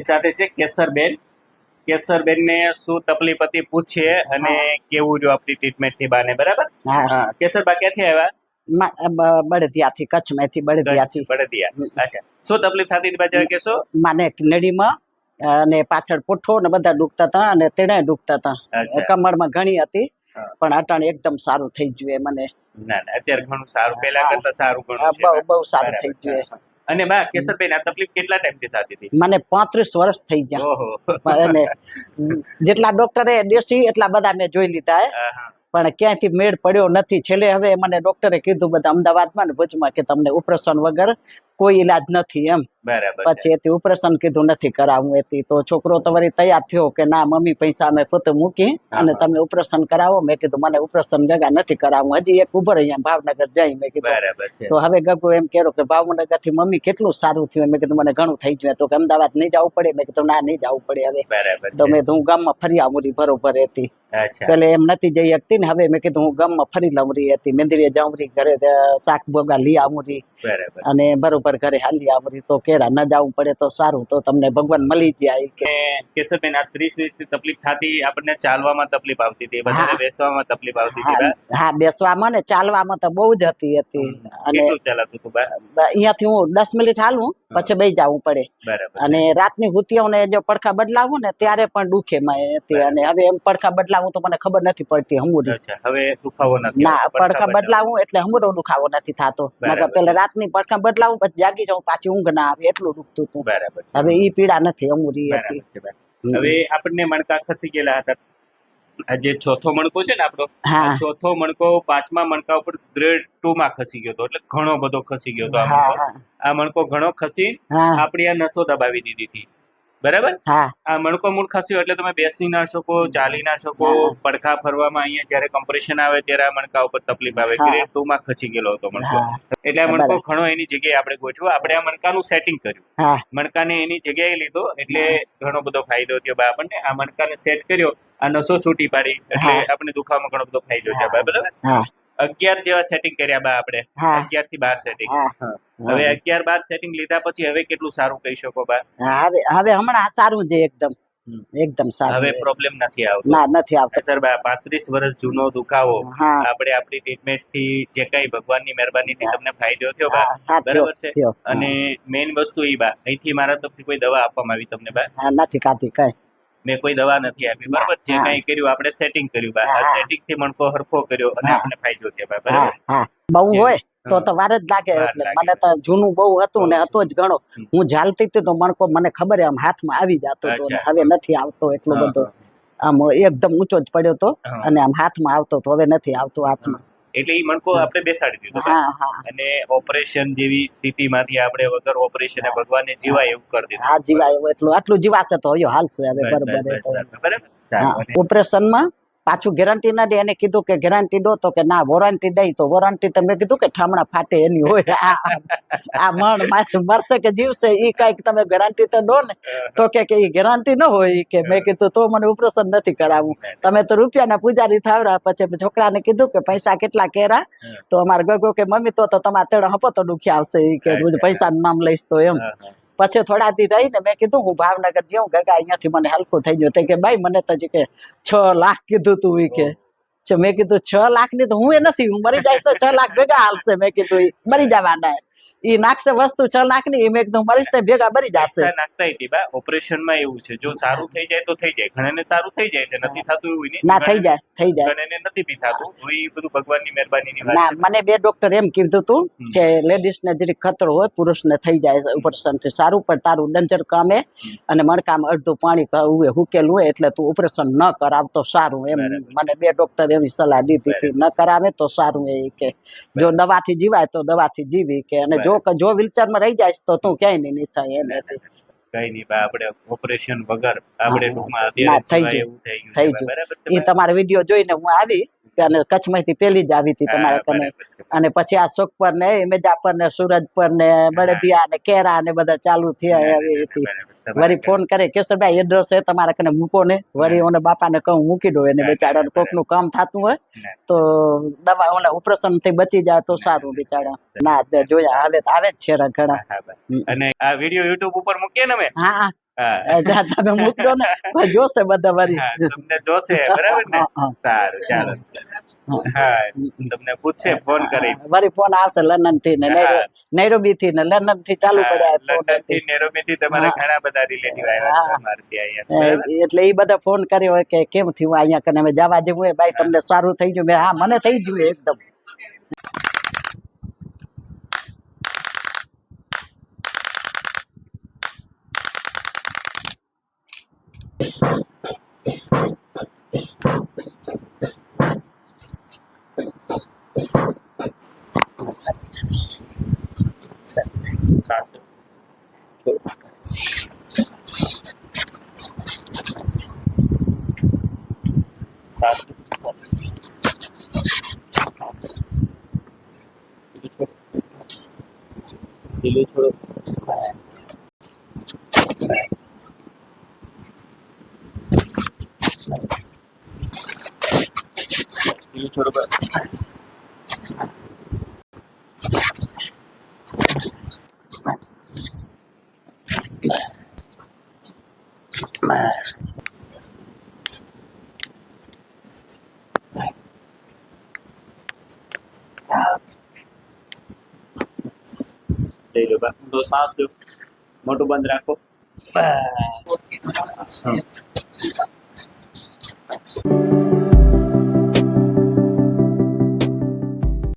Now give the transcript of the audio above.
આપણી સાથે છે કેસરબેન. કેસરબેન ને શું તકલીફ હતી પૂછીએ અને કેવું જો આપણી ટ્રીટમેન્ટ થી બાને. બરાબર? હા. કેસરબા ક્યાંથી આવ્યા? બળદિયાથી, કચ્છમાંથી બળદિયાથી. બળદિયા. અચ્છા, શું તકલીફ થતી હતી બજાર કેસો? મને નળીમાં અને પાછળ પુઠ્ઠો ને બધા દુખતા હતા અને તેણે દુખતા હતા. કમરમાં ઘણી હતી પણ અટાણે એકદમ સારું થઈ ગયું મને. ના ના, અત્યારે ઘણું સારું, પહેલા કરતા સારું ઘણું છે. બહુ સારું થઈ ગયું. અને બા કેસરબેન આ તકલીફ કેટલા ટાઈમથી થતી હતી? મને 35 વર્ષ થઈ ગયા. ઓહો. અને જેટલા ડોક્ટરે દેશી એટલા બધા મેં જોઈ લીધા પણ ક્યાંથી મેળ પડ્યો નથી. છેલ્લે હવે મને ડોક્ટરે કીધું બધા અમદાવાદમાં ને ભુજમાં કે તમને ઓપરેશન વગર કોઈ ઈલાજ નથી એમ. બરાબર. પછી એથી ઓપરેશન કીધું નથી કરાવવું. એથી તો છોકરો તો વળી તૈયાર થયો કે ના મમ્મી પૈસા અમે પોતે મૂકી અને તમે ઓપરેશન કરાવો. મેં કીધું મને ઓપરેશન ગગા નથી કરાવવું. હજી એક ઉભર અહીંયા ભાવનગર જઈ. મેં કીધું તો હવે ગગો એમ કર્યો કે ભાવનગર થી મમ્મી કેટલું સારું થયું. મેં કીધું મને ઘણું થઈ ગયું. તો કે અમદાવાદ નહીં જવું પડે. મેં કીધું ના નહીં જવું પડે હવે. તો મેં હું ગામમાં ફરી આવું બરોબર હતી. પેલે એમ નથી જઈ શકતી ને હવે મેં કીધું હું ગામમાં ફરી લઉં રહી હતી. મેંદરીએ જાઉં રહી, ઘરે શાક ભોગા લઈ આવું રહી અને બરોબર ઘરે હાલી આવું રહી. તો કેરા ન જવું પડે તો સારું, તો તમને ભગવાન મળી જાય. કેશવબેન આ 30 વર્ષથી તકલીફ થતી, આપણને ચાલવામાં તકલીફ આવતી હતી, બધાને બેસવામાં તકલીફ આવતી હતી. હા, બેસવામાં ને ચાલવામાં તો બહુ જ હતી. અને કેટલું ચાલતું હતું બા? અહીંયાથી હું 10 મિનિટ હાલું પછી બેસી જવું પડે. અને રાતની હુતિયાઓને જો પડખા બદલાવું ને ત્યારે પણ દુખે હતી. અને હવે એમ પડખા બદલાવું તો મને ખબર નથી પડતી હમુરી. હવે દુખાવો નથી? ના, પડખા બદલાવું એટલે હમુરો દુખાવો નથી થતો. પેલા રાતની પડખા બદલાવું પછી જાગી જાઉં પાછી ઊંઘ ના આવે એટલું દુખતું હતું. હવે ઈ પીડા નથી હમુરી હતી. હવે આપણને મણકા ખસી ગયેલા હતા. આ જે ચોથો મણકો છે ને આપણો, ચોથો મણકો 5મા મણકા ઉપર ગ્રેડ 2 માં ખસી ગયો હતો. એટલે ઘણો બધો ખસી ગયો હતો આ મણકો ઘણો ખસી આપણી આ નસો દબાવી દીધી હતી. બરાબર? આ મણકો મૂળ ખસ્યો એટલે તમે બેસી ના શકો, ચાલી ના શકો. પડખા ફરવામાં અહીંયા જયારે કમ્પ્રેશન આવે ત્યારે આ મણકા ઉપર તકલીફ આવે. ગ્રેડ 2 માં ખસી ગયેલો હતો મણકો. એટલે આ મણકો ઘણો એની જગ્યાએ આપણે ગોઠવો. આપણે આ મણકાનું સેટિંગ કર્યું, મણકાને એની જગ્યાએ લીધો એટલે ઘણો બધો ફાયદો થયો બા આપણને. આ મણકાને સેટ કર્યો, આ નસો છૂટી પાડી એટલે આપણે દુખાવામાં ઘણો બધો ફાયદો છે બા. બરાબર? 11 જેવા સેટિંગ કર્યા બા આપણે. 11 થી 12 સેટિંગ. હવે 11-12 સેટિંગ લીધા પછી હવે કેટલું સારું કહી શકો બા? હવે હમણાં સારું છે એકદમ. એકદમ સારું. હવે પ્રોબ્લેમ નથી આવતો? ના, નથી આવતો. સર બા 35 વર્ષ જૂનો દુખાવો આપણે આપણી ટ્રીટમેન્ટ થી જે કઈ ભગવાનની મહેરબાની થી તમને ફાયદો થયો બા. બરાબર છે? અને મેઇન વસ્તુ ઈ બા, અહીંથી મારા તરફથી કોઈ દવા આપવામાં આવી તમને બા? નથી ખાતી કઈ. મેં કોઈ દવા નથી આપી. બરાબર? જે કઈ કર્યું આપણે સેટિંગ કર્યું બા. સેટિંગ થી મણકો હરખો કર્યો અને આપણે ફાયદો થયો બા. બરાબર? બહુ હોય તો વાર જ લાગે. એટલે મને તો જૂનું બહુ હતું ને હતો જ ઘણો. હું ઝાલતી હતી તો મણકો મને ખબર આમ હાથમાં આવી જતો હતો. હવે નથી આવતો એટલો બધો. આમ એકદમ ઊંચો જ પડ્યો તો અને આમ હાથમાં આવતો તો હવે નથી આવતો હાથમાં. એટલે ઈ મણકો આપણે બેસાડી દીધો અને ઓપરેશન જેવી સ્થિતિમાંથી આપણે વગર ઓપરેશન ભગવાને જીવાય એવું કરી દીધું. હા, જીવાય એવું એટલું આટલું જીવાશે તો હાલશે હવે. બરાબર. ઓપરેશનમાં પાછું ગેરંટી ના દે. એને કીધું કે ગેરંટી દો તો કે ના વોરંટી દઈ. તો વોરંટી તમે કીધું કે ઠામણા ફાટે એની હોય. આ મણ મરશે કે જીવશે ઈ કઈક તમે ગેરંટી તો દો ને. તો કે ઈ ગેરંટી ન હોય કે. મેં કીધું તો મને ઓપરેશન નથી કરાવવું. તમે તો રૂપિયાના પૂજારી થાવરા. પછી છોકરાને કીધું કે પૈસા કેટલા કેરા? તો અમારે ગગો કે મમ્મી તો તમારે તેડો હપો તો દુખી આવશે કે પૈસા નું નામ લઈશ તો એમ. પછી થોડા દી રહીને મેં કીધું હું ભાવનગર જેવું ગગા અહીંયાથી મને હલકું થઈ ગયું. કે ભાઈ મને તો કે 6 લાખ કીધું તું ઈ કે. મેં કીધું 6 લાખ ની તો હું એ નથી. હું મરી જાય તો 6 લાખ ભેગા હાલશે. મેં કીધું મરી જવાના ઈ નાખશે વસ્તુ 6 લાખ ની. મેં કીધું મરીશ તો ભેગા મરી જશે. નાખતા હતી બા. ઓપરેશન માં એવું છે, જો સારું થઈ જાય તો થઈ જાય. ઘણાને સારું થઈ જાય છે, નથી થતું એવું નહીં. ના, થઈ જાય, થઈ જાય. ઘણાને નથી બી થતું. એ બધું ભગવાનની મહેરબાનીની વાત છે. મને 2 ડોક્ટર એમ કીધું તું કે લેડીઝ ને જરીક ખતરો હોય, પુરુષ ને થઈ જાય ઓપરેશન થી સારું. પણ તારું ડંજર કામે અને મણકામાં અડધું પાણી હુકેલું હોય એટલે તું ઓપરેશન ન કરાવતો સારું. એમ મને 2 ડોક્ટર એવી સલાહ દીધી હતી. ન કરાવે તો સારું. એ કે જો દવાથી જીવાય તો દવાથી જીવી કે. અને જો વ્હીલચેર માં રહી જાય તો તું ક્યાંય નહીં થાય. એને કઈ નહીં બા, આપણે ઓપરેશન વગર આપણે ટૂંકમાં અત્યારે થઈ ગયું. એ તમારો વિડીયો જોઈને હું આવી અને કચ્છમાંથી પેલી જ આવી હતી તમારા કને. અને પછી આ સુખપર ને મેજાપર ને સુરજપર ને બળદિયા ને કેરા ને બધા ચાલુ થયા. વળી ફોન કરે કેશવભાઈ એડ્રેસ છે તમારા કને મૂકો ને વળી ઓને બાપાને કહું મૂકી દો એને બિચારા કોક નું કામ થતું હોય તો દવા ઓલા ઓપરેશન થી બચી જાય તો સારું બિચારા ના જોયા આવે જ છે ઘણા. અને આ વિડિયો YouTube ઉપર મૂકીએ ને મેં હા તમે મૂકજો ને જોશે બધા વળી તમને જોશે બરાબર ને સારું ચાલો હા તમને પૂછશે ફોન કરી વળી ફોન આવશે લંડન થી ને નૈરોબી થી ને લંડન થી ચાલુ પડ્યા લંડન થી નૈરોબી થી તમારા ઘણા બધા રિલેટિવ આવ્યા છે અમારે ત્યાં એટલે એ બધા ફોન કર્યો હોય કે કેમ થયું અહીંયા કને અમે જવા જેવું હોય ભાઈ તમને સારું થઈ ગયું મેં હા મને થઈ ગયું એકદમ. લઈ લો બા ઊંડો શ્વાસ લો મોટું બંધ રાખો બસ